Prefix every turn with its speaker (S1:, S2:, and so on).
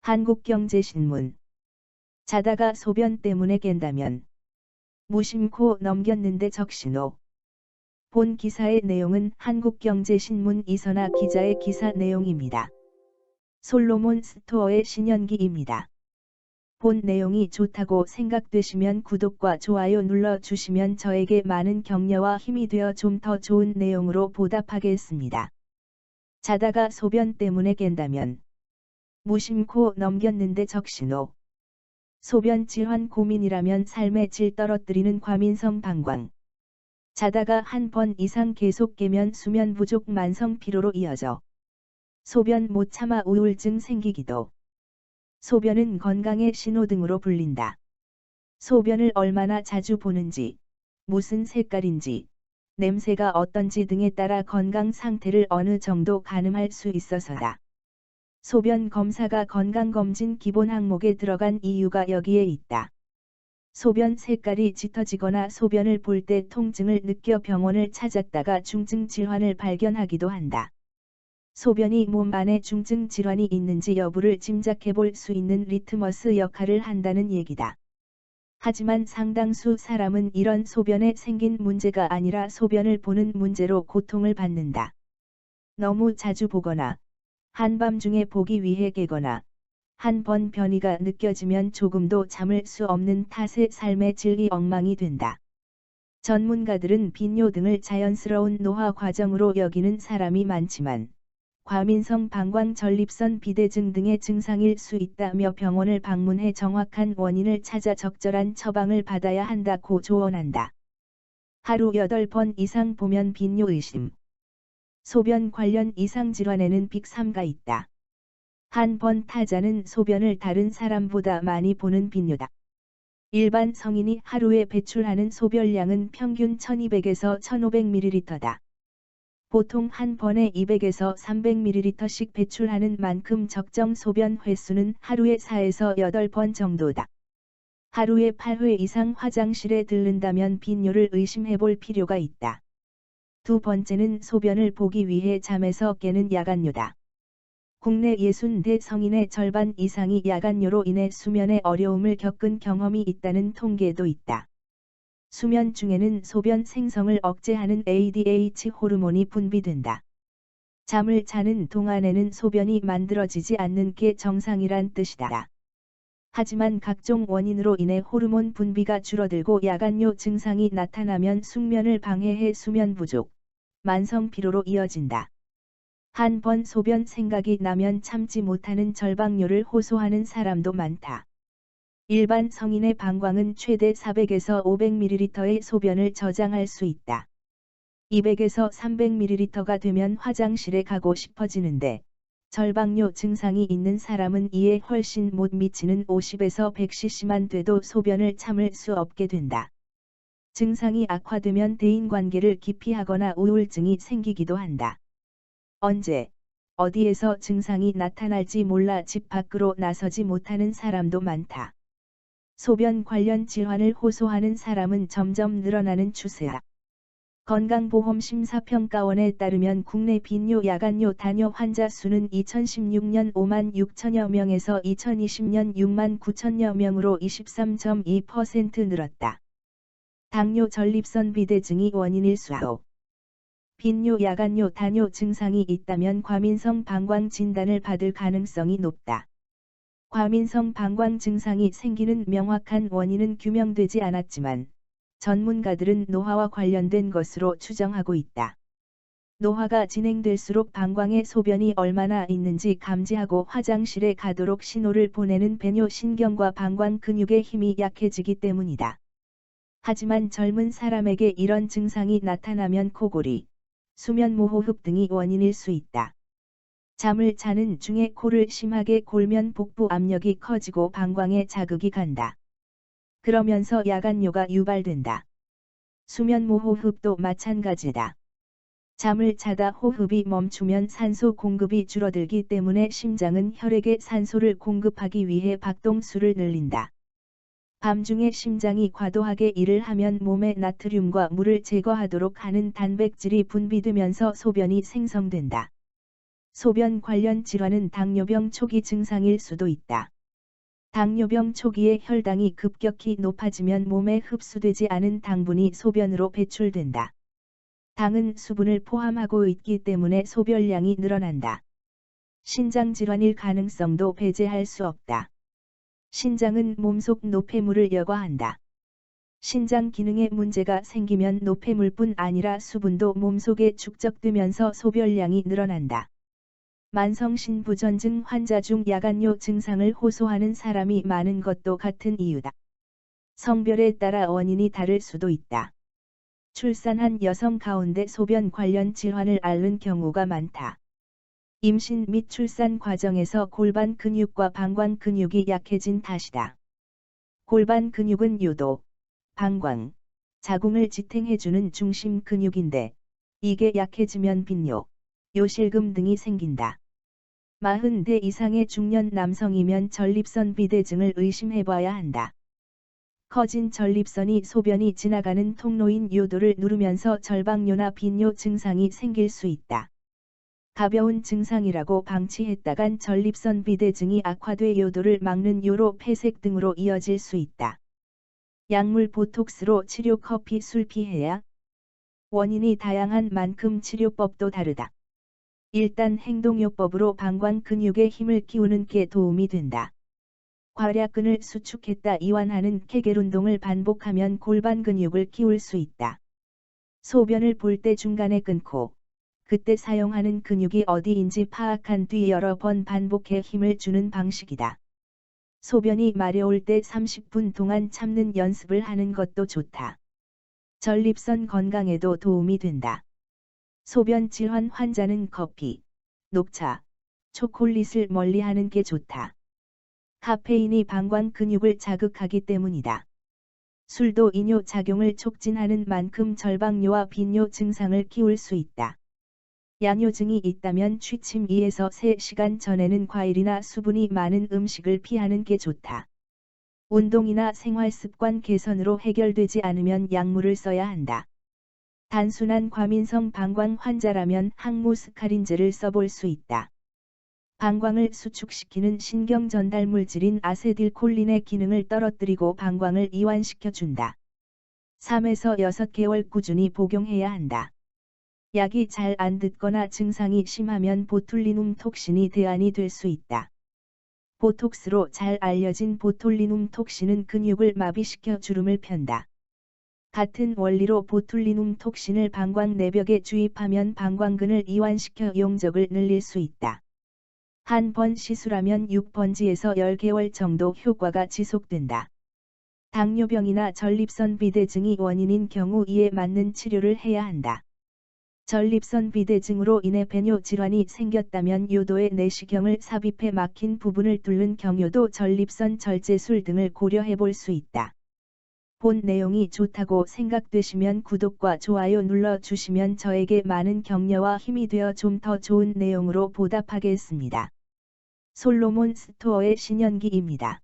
S1: 한국경제신문. 자다가 소변 때문에 깬다면 무심코 넘겼는데 적신호. 본 기사의 내용은 한국경제신문 이선아 기자의 기사 내용입니다. 솔로몬 스토어의 신현기입니다. 본 내용이 좋다고 생각되시면 구독과 좋아요 눌러주시면 저에게 많은 격려와 힘이 되어 좀 더 좋은 내용으로 보답하겠습니다. 자다가 소변 때문에 깬다면 무심코 넘겼는데 적신호. 소변 질환 고민이라면 삶의 질 떨어뜨리는 과민성 방광. 자다가 한 번 이상 계속 깨면 수면 부족 만성 피로로 이어져 소변 못 참아 우울증 생기기도. 소변은 건강의 신호등으로 불린다. 소변을 얼마나 자주 보는지, 무슨 색깔인지, 냄새가 어떤지 등에 따라 건강 상태를 어느 정도 가늠할 수 있어서다. 소변 검사가 건강검진 기본 항목에 들어간 이유가 여기에 있다. 소변 색깔이 짙어지거나 소변을 볼 때 통증을 느껴 병원을 찾았다가 중증 질환을 발견하기도 한다. 소변이 몸 안에 중증 질환이 있는지 여부를 짐작해 볼 수 있는 리트머스 역할을 한다는 얘기다. 하지만 상당수 사람은 이런 소변에 생긴 문제가 아니라 소변을 보는 문제로 고통을 받는다. 너무 자주 보거나 한밤중에 보기 위해 깨거나 한 번 변이가 느껴지면 조금도 참을 수 없는 탓에 삶의 질이 엉망이 된다. 전문가들은 빈뇨 등을 자연스러운 노화 과정으로 여기는 사람이 많지만 과민성 방광 전립선 비대증 등의 증상일 수 있다며 병원을 방문해 정확한 원인을 찾아 적절한 처방을 받아야 한다고 조언한다. 하루 8번 이상 보면 빈뇨 의심. 소변 관련 이상 질환에는 빅3가 있다. 한 번 타자는 소변을 다른 사람보다 많이 보는 빈뇨다. 일반 성인이 하루에 배출하는 소변량은 평균 1200에서 1500ml다. 보통 한 번에 200에서 300ml씩 배출하는 만큼 적정 소변 횟수는 하루에 4에서 8번 정도다. 하루에 8회 이상 화장실에 들른다면 빈뇨를 의심해 볼 필요가 있다. 두 번째는 소변을 보기 위해 잠에서 깨는 야간뇨다. 국내 60대 성인의 절반 이상이 야간뇨로 인해 수면에 어려움을 겪은 경험이 있다는 통계도 있다. 수면 중에는 소변 생성을 억제하는 ADH 호르몬이 분비된다. 잠을 자는 동안에는 소변이 만들어지지 않는 게 정상이란 뜻이다. 하지만 각종 원인으로 인해 호르몬 분비가 줄어들고 야간뇨 증상이 나타나면 숙면을 방해해 수면 부족, 만성 피로로 이어진다. 한 번 소변 생각이 나면 참지 못하는 절박뇨를 호소하는 사람도 많다. 일반 성인의 방광은 최대 400에서 500ml의 소변을 저장할 수 있다. 200에서 300ml가 되면 화장실에 가고 싶어지는데 절박뇨 증상이 있는 사람은 이에 훨씬 못 미치는 50에서 100cc만 돼도 소변을 참을 수 없게 된다. 증상이 악화되면 대인관계를 기피하거나 우울증이 생기기도 한다. 언제, 어디에서 증상이 나타날지 몰라 집 밖으로 나서지 못하는 사람도 많다. 소변 관련 질환을 호소하는 사람은 점점 늘어나는 추세다. 건강보험심사평가원에 따르면 국내 빈뇨 야간뇨 다뇨 환자 수는 2016년 5만 6천여 명에서 2020년 6만 9천여 명으로 23.2% 늘었다. 당뇨 전립선 비대증이 원인일 수도. 빈뇨 야간뇨 다뇨 증상이 있다면 과민성 방광 진단을 받을 가능성이 높다. 과민성 방광 증상이 생기는 명확한 원인은 규명되지 않았지만 전문가들은 노화와 관련된 것으로 추정하고 있다. 노화가 진행될수록 방광에 소변이 얼마나 있는지 감지하고 화장실에 가도록 신호를 보내는 배뇨 신경과 방광 근육의 힘이 약해지기 때문이다. 하지만 젊은 사람에게 이런 증상이 나타나면 코골이, 수면무호흡 등이 원인일 수 있다. 잠을 자는 중에 코를 심하게 골면 복부 압력이 커지고 방광에 자극이 간다. 그러면서 야간뇨가 유발된다. 수면무호흡도 마찬가지다. 잠을 자다 호흡이 멈추면 산소 공급이 줄어들기 때문에 심장은 혈액에 산소를 공급하기 위해 박동수를 늘린다. 밤중에 심장이 과도하게 일을 하면 몸에 나트륨과 물을 제거하도록 하는 단백질이 분비되면서 소변이 생성된다. 소변 관련 질환은 당뇨병 초기 증상일 수도 있다. 당뇨병 초기에 혈당이 급격히 높아지면 몸에 흡수되지 않은 당분이 소변으로 배출된다. 당은 수분을 포함하고 있기 때문에 소변량이 늘어난다. 신장 질환일 가능성도 배제할 수 없다. 신장은 몸속 노폐물을 여과한다. 신장 기능에 문제가 생기면 노폐물뿐 아니라 수분도 몸속에 축적되면서 소변량이 늘어난다. 만성신부전증 환자 중 야간요 증상을 호소하는 사람이 많은 것도 같은 이유다. 성별에 따라 원인이 다를 수도 있다. 출산한 여성 가운데 소변 관련 질환을 앓는 경우가 많다. 임신 및 출산 과정에서 골반 근육과 방광 근육이 약해진 탓이다. 골반 근육은 요도, 방광, 자궁을 지탱해주는 중심 근육인데, 이게 약해지면 빈뇨, 요실금 등이 생긴다. 40대 이상의 중년 남성이면 전립선 비대증을 의심해봐야 한다. 커진 전립선이 소변이 지나가는 통로인 요도를 누르면서 절방뇨나 빈뇨 증상이 생길 수 있다. 가벼운 증상이라고 방치했다간 전립선 비대증이 악화돼 요도를 막는 요로 폐색 등으로 이어질 수 있다. 약물 보톡스로 치료 커피 술 피해야? 원인이 다양한 만큼 치료법도 다르다. 일단 행동요법으로 방광 근육의 힘을 키우는 게 도움이 된다. 괄약근을 수축했다 이완하는 케겔 운동을 반복하면 골반 근육을 키울 수 있다. 소변을 볼 때 중간에 끊고 그때 사용하는 근육이 어디인지 파악한 뒤 여러 번 반복해 힘을 주는 방식이다. 소변이 마려울 때 30분 동안 참는 연습을 하는 것도 좋다. 전립선 건강에도 도움이 된다. 소변 질환 환자는 커피, 녹차, 초콜릿을 멀리하는 게 좋다. 카페인이 방광 근육을 자극하기 때문이다. 술도 이뇨 작용을 촉진하는 만큼 절방뇨와 빈뇨 증상을 키울 수 있다. 양요증이 있다면 취침 2에서 3시간 전에는 과일이나 수분이 많은 음식을 피하는 게 좋다. 운동이나 생활습관 개선으로 해결되지 않으면 약물을 써야 한다. 단순한 과민성 방광 환자라면 항모스카린제를 써볼 수 있다. 방광을 수축시키는 신경 전달 물질인 아세틸콜린의 기능을 떨어뜨리고 방광을 이완시켜준다. 3에서 6개월 꾸준히 복용해야 한다. 약이 잘 안 듣거나 증상이 심하면 보툴리눔 톡신이 대안이 될 수 있다. 보톡스로 잘 알려진 보톨리눔 톡신은 근육을 마비시켜 주름을 편다. 같은 원리로 보툴리눔 톡신을 방광 내벽에 주입하면 방광근을 이완시켜 용적을 늘릴 수 있다. 한 번 시술하면 6번지에서 10개월 정도 효과가 지속된다. 당뇨병이나 전립선 비대증이 원인인 경우 이에 맞는 치료를 해야 한다. 전립선 비대증으로 인해 배뇨 질환이 생겼다면 요도의 내시경을 삽입해 막힌 부분을 뚫는 경요도 전립선 절제술 등을 고려해 볼 수 있다. 본 내용이 좋다고 생각되시면 구독과 좋아요 눌러주시면 저에게 많은 격려와 힘이 되어 좀 더 좋은 내용으로 보답하겠습니다. 솔로몬 스토어의 신현기입니다.